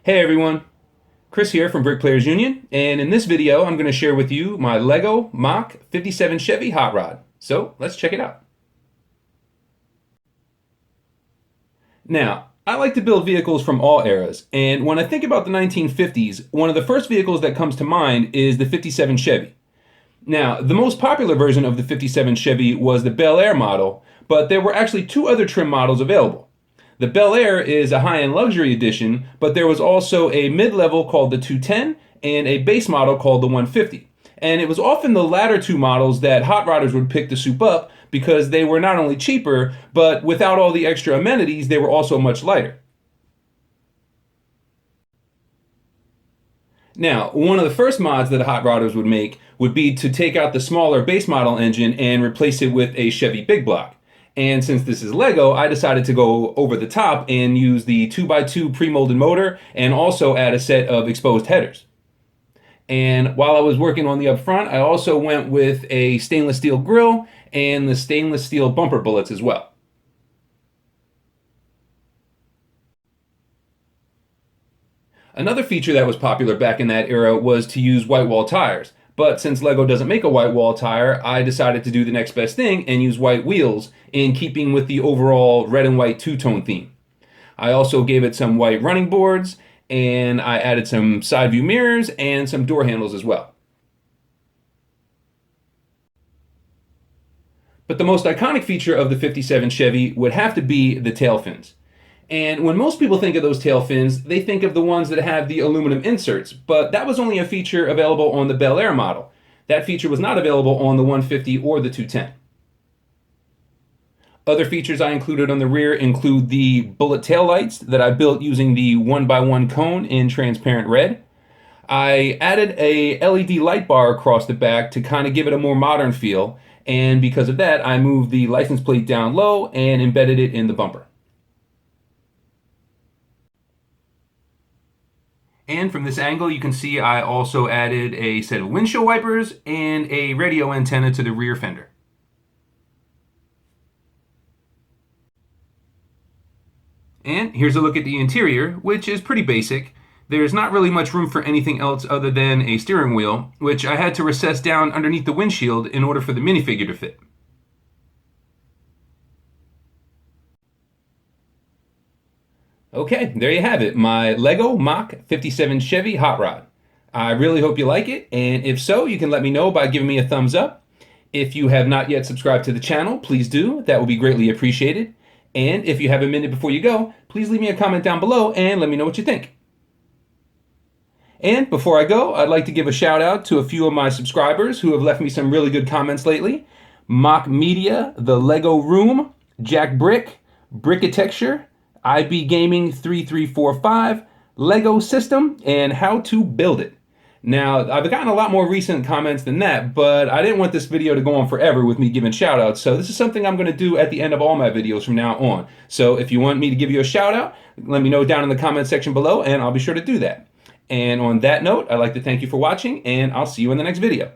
Hey everyone, Chris here from Brick Players Union, and in this video I'm going to share with you my Lego MOC 57 Chevy Hot Rod. So let's check it out. Now, I like to build vehicles from all eras, and when I think about the 1950s, one of the first vehicles that comes to mind is the 57 Chevy. Now, the most popular version of the 57 Chevy was the Bel Air model, but there were actually two other trim models available. The Bel Air is a high-end luxury edition, but there was also a mid-level called the 210 and a base model called the 150. And it was often the latter two models that hot rodders would pick to soup up because they were not only cheaper, but without all the extra amenities, they were also much lighter. Now, one of the first mods that hot rodders would make would be to take out the smaller base model engine and replace it with a Chevy Big Block. And since this is Lego, I decided to go over the top and use the 2x2 pre-molded motor and also add a set of exposed headers. And while I was working on the up front, I also went with a stainless steel grille and the stainless steel bumper bullets as well. Another feature that was popular back in that era was to use white wall tires. But since Lego doesn't make a white wall tire, I decided to do the next best thing and use white wheels in keeping with the overall red and white two-tone theme. I also gave it some white running boards, and I added some side view mirrors and some door handles as well. But the most iconic feature of the 57 Chevy would have to be the tail fins. And when most people think of those tail fins, they think of the ones that have the aluminum inserts, but that was only a feature available on the Bel Air model. That feature was not available on the 150 or the 210. Other features I included on the rear include the bullet tail lights that I built using the 1x1 cone in transparent red. I added a LED light bar across the back to kind of give it a more modern feel, and because of that, I moved the license plate down low and embedded it in the bumper. And from this angle, you can see I also added a set of windshield wipers and a radio antenna to the rear fender. And here's a look at the interior, which is pretty basic. There's not really much room for anything else other than a steering wheel, which I had to recess down underneath the windshield in order for the minifigure to fit. Okay, there you have it, my Lego MOC 57 Chevy Hot Rod. I really hope you like it, and if so, you can let me know by giving me a thumbs up. If you have not yet subscribed to the channel, please do. That will be greatly appreciated. And if you have a minute before you go, please leave me a comment down below and let me know what you think. And before I go, I'd like to give a shout out to a few of my subscribers who have left me some really good comments lately. Mock Media, The Lego Room, Jack Brick, Brickitecture, IB Gaming 3345, Lego System, and How to Build It. Now, I've gotten a lot more recent comments than that, but I didn't want this video to go on forever with me giving shout outs, so this is something I'm going to do at the end of all my videos from now on. So if you want me to give you a shout out, let me know down in the comment section below, and I'll be sure to do that. And on that note, I'd like to thank you for watching, and I'll see you in the next video.